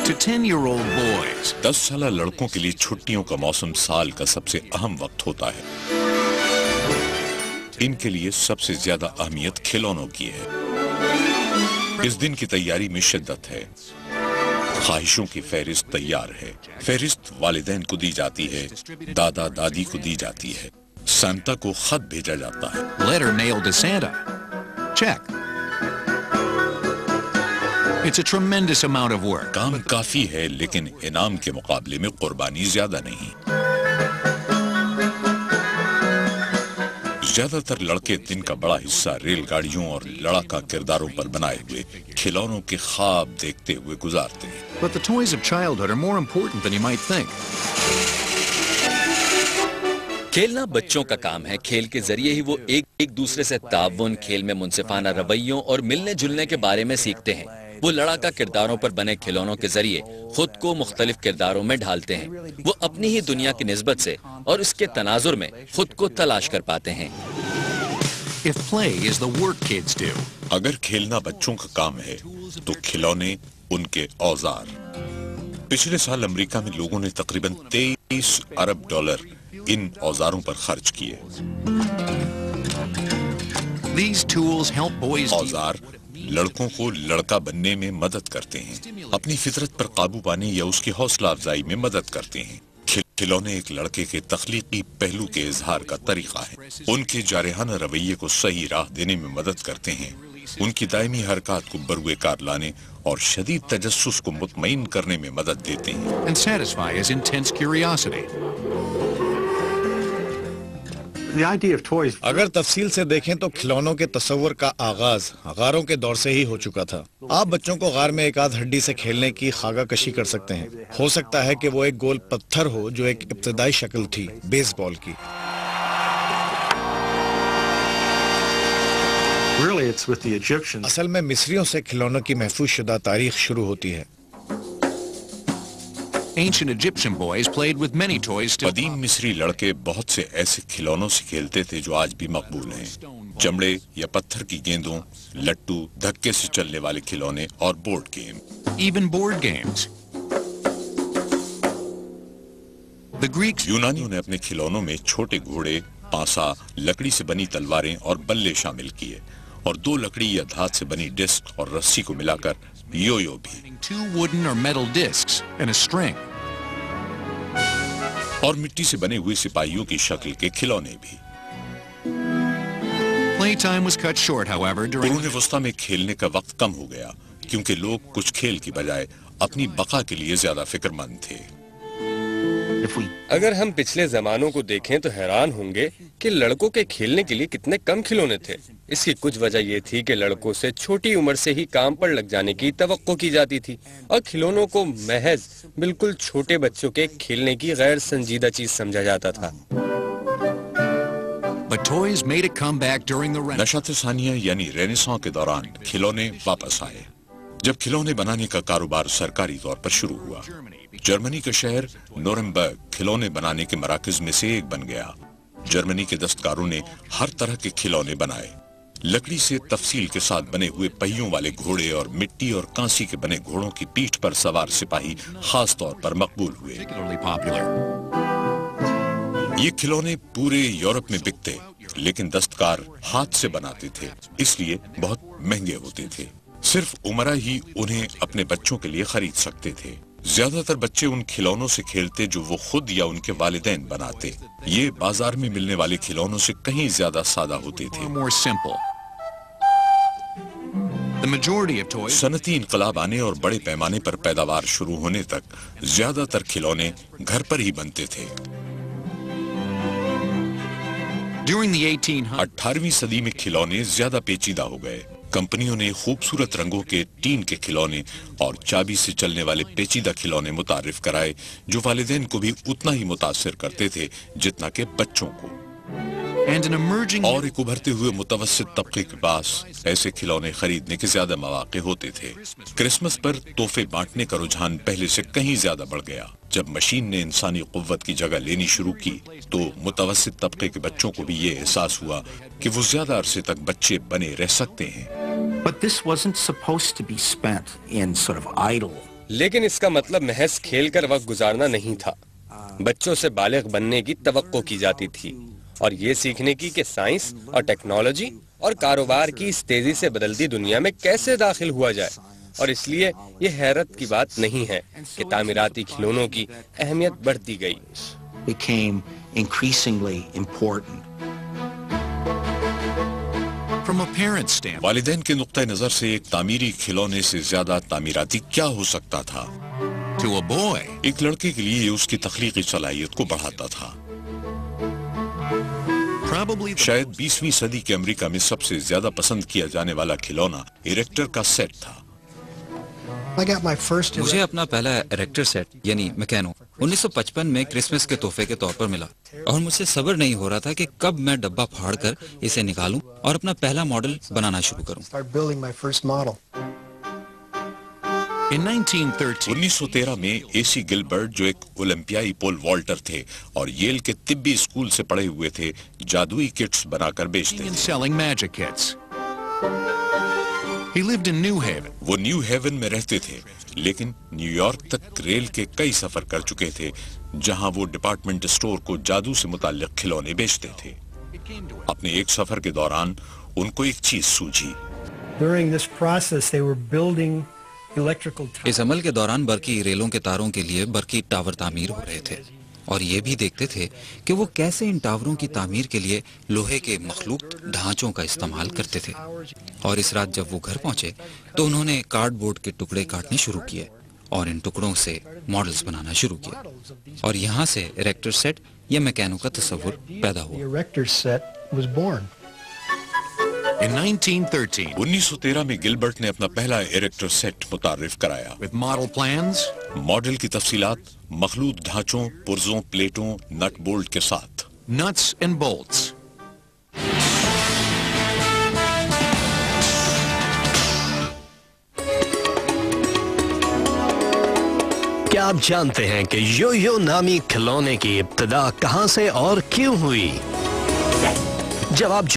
To 10-year-old boys, 10 साला लड़कों के लिए छुट्टियों का मौसम साल का सबसे अहम वक्त होता है। इनके लिए सबसे ज्यादा अहमियत खिलौनों की है। इस दिन की तैयारी में शिद्दत है। ख्वाहिशों की फहरिस्त तैयार है। फहरिस्त वालिदैन को दी जाती है, दादा दादी को दी जाती है, सांता को खत भेजा जाता है। letter mailed to Santa. Check. It's a tremendous amount of work. काम काफी है, लेकिन इनाम के मुकाबले में कुर्बानी ज्यादा नहीं। ज्यादातर लड़के दिन का बड़ा हिस्सा रेलगाड़ियों और लड़ाका किरदारों पर बनाए हुए खिलौनों के ख्वाब देखते हुए गुजारते हैं। But the toys of childhood are more important than you might think. खेलना बच्चों का काम है। खेल के जरिए ही वो एक दूसरे से ताउन, खेल में मुनसिफाना रवैयों और मिलने जुलने के बारे में सीखते हैं। वो लड़ाका किरदारों पर बने खिलौनों के जरिए खुद को मुख्तलिफ किरदारों में ढालते हैं। वो अपनी ही दुनिया की निस्बत से और इसके तनाजुर में खुद को तलाश कर पाते हैं। If play is the work kids do, अगर खेलना बच्चों का काम है तो खिलौने उनके औजार। पिछले साल अमेरिका में लोगों ने तकरीबन 23 अरब डॉलर इन औजारों पर खर्च किए। these tools help boys औजार लड़कों को लड़का बनने में मदद करते हैं, अपनी फितरत पर काबू पाने या उसकी हौसला अफजाई में मदद करते हैं। खिलौने एक लड़के के तख्लीकी पहलू के इजहार का तरीका है। उनके जारहाना रवैये को सही राह देने में मदद करते हैं, उनकी दायमी हरकत को बरुए कार लाने और शदीद तजस्सुस को मुतमईन करने में मदद देते हैं। and satisfy his intense curiosity. अगर तफसील से देखें तो खिलौनों के तस्वुर का आगाज गारों के दौर से ही हो चुका था। आप बच्चों को गार में एक आध हड्डी से खेलने की खाका कशी कर सकते हैं। हो सकता है कि वो एक गोल पत्थर हो जो एक इब्तदाई शक्ल थी बेसबॉल की। असल में मिस्रियों से खिलौनों की महफूज शुदा तारीख शुरू होती है। Ancient Egyptian boys played with many toys still. कदीम मिस्री लड़के बहुत से ऐसे खिलौनों से खेलते थे जो आज भी मकबूल हैं। चमड़े या पत्थर की गेंदों, लट्टू, धक्के से चलने वाले खिलौने और board game. Even board games. The Greeks यूनानियों ने अपने खिलौनों में छोटे घोड़े, पासा, लकड़ी से बनी तलवारें और बल्ले शामिल किए और 2 लकड़ी या धात से बनी डिस्क और रस्सी को मिलाकर यो-यो भी। 2 wooden or metal discs and a string. और मिट्टी से बने हुए सिपाहियों की शक्ल के खिलौने भी। Playtime was cut short, however, during कुरूने वस्ता में खेलने का वक्त कम हो गया क्योंकि लोग कुछ खेल की बजाय अपनी बका के लिए ज्यादा फिक्रमंद थे। अगर हम पिछले जमानों को देखें तो हैरान होंगे कि लड़कों के खेलने के लिए कितने कम खिलौने थे। इसकी कुछ वजह ये थी कि लड़कों से छोटी उम्र से ही काम पर लग जाने की तवक्को की जाती थी और खिलौनों को महज बिल्कुल छोटे बच्चों के खेलने की गैर संजीदा चीज समझा जाता था। But toys made a comeback during the नशात Sania यानी रेनेसां के दौरान खिलौने वापस आए जब खिलौने बनाने का कारोबार सरकारी तौर पर शुरू हुआ। जर्मनी का शहर नोरेम्बर्ग खिलौने बनाने के मराकज में से एक बन गया। जर्मनी के दस्तकारों ने हर तरह के खिलौने बनाए। लकड़ी से तफसील के साथ बने हुए पहियों वाले घोड़े और मिट्टी और कांसी के बने घोड़ों की पीठ पर सवार सिपाही खास तौर पर मकबूल हुए। ये खिलौने पूरे यूरोप में बिकते, लेकिन दस्तकार हाथ से बनाते थे, इसलिए बहुत महंगे होते थे। सिर्फ उमरा ही उन्हें अपने बच्चों के लिए खरीद सकते थे। ज्यादातर बच्चे उन खिलौनों से खेलते जो वो खुद या उनके वालिदैन बनाते। ये बाजार में मिलने वाले खिलौनों से कहीं ज्यादा सादा होते थे। सनती इनकलाब आने और बड़े पैमाने पर पैदावार शुरू होने तक ज्यादातर खिलौने घर पर ही बनते थे। 18वीं सदी में खिलौने ज्यादा पेचीदा हो गए। कंपनियों ने खूबसूरत रंगों के टीन के खिलौने और चाबी से चलने वाले पेचीदा खिलौने मुतारिफ कराए जो वालिदैन को भी उतना ही मुतासिर करते थे जितना के बच्चों को। और एक उभरते हुए मुतवस्सित तबके के पास ऐसे खिलौने खरीदने के ज्यादा मौके होते थे। क्रिसमस पर तोहफे बांटने का रुझान पहले से कहीं ज्यादा बढ़ गया। जब मशीन ने इंसानी कुव्वत की जगह लेनी शुरू की तो मुतवस्सित तबके के बच्चों को भी ये एहसास हुआ कि वो ज्यादा अरसे तक बच्चे बने रह सकते हैं। But this wasn't supposed to be spent in sort of idle لیکن اس کا مطلب محض کھیل کر وقت گزارنا نہیں تھا. بچوں سے بالغ بننے کی توقع کی جاتی تھی اور یہ سیکھنے کی کہ سائنس اور ٹیکنالوجی اور کاروبار کی اس تیزی سے بدلتی دنیا میں کیسے داخل ہوا جائے. اور اس لیے یہ حیرت کی بات نہیں ہے کہ تعمیراتی کھلونوں کی اہمیت بڑھتی گئی. became increasingly important. From a parent's standpoint, والدین کے نقطہ نظر سے ایک تعمیری کھلونے سے زیادہ تعمیراتی کیا ہو سکتا تھا؟ to a boy, ایک لڑکے کے لیے اس کی تخلیقی صلاحیت کو بڑھاتا تھا. probably the شاید 20ویں صدی کے امریکہ میں سب سے زیادہ پسند کیا جانے والا کھلونا ایریکٹر کا سیٹ تھا. مجھے اپنا پہلا ایریکٹر سیٹ یعنی میکینو 1955 میں کرسمس کے تحفے کے طور پر ملا اور مجھ سے صبر نہیں ہو رہا تھا کہ کب میں ڈبہ پھاڑ کر اسے نکالوں اور اپنا پہلا ماڈل بنانا شروع کروں. in 1913, 1913 میں اے سی گلبرٹ جو ایک اولمپیائی پول والٹر تھے اور ییل کے طبی اسکول سے پڑھے ہوئے تھے جادوئی کٹس بنا کر بیچتے and تھے. selling magic kits. He lived in New Haven. وہ نیو ہیون میں رہتے تھے لیکن نیو یارک تک ریل کے کئی سفر کر چکے تھے جہاں وہ ڈپارٹمنٹ اسٹور کو جادو سے متعلق کھلونے بیچتے تھے. اپنے ایک سفر کے دوران ان کو ایک چیز سوجھی. During this process, they were building electrical towers. اس عمل کے دوران برقی ریلوں کے تاروں کے لیے برقی ٹاور تعمیر ہو رہے تھے اور یہ بھی دیکھتے تھے کہ وہ کیسے ان ٹاوروں کی تعمیر کے لیے لوہے کے مخلوط ڈھانچوں کا استعمال کرتے تھے. اور اس رات جب وہ گھر پہنچے تو انہوں نے کارڈ بورڈ کے ٹکڑے کاٹنے شروع کیے اور ان ٹکڑوں سے ماڈلز بنانا شروع کیا اور یہاں سے ایریکٹر سیٹ یا میکینو کا تصور پیدا The ہوا. erector set was born. In 1913, 1913 میں گلبرٹ نے اپنا پہلا ایریکٹر سیٹ متعارف کرایا. with model plans, ماڈل کی تفصیلات مخلوط ڈھانچوں، پرزوں، پلیٹوں، نٹ بولٹ کے ساتھ. nuts and bolts. کیا آپ جانتے ہیں کہ یو یو نامی کھلونے کی ابتدا کہاں سے اور کیوں ہوئی؟ جب آپ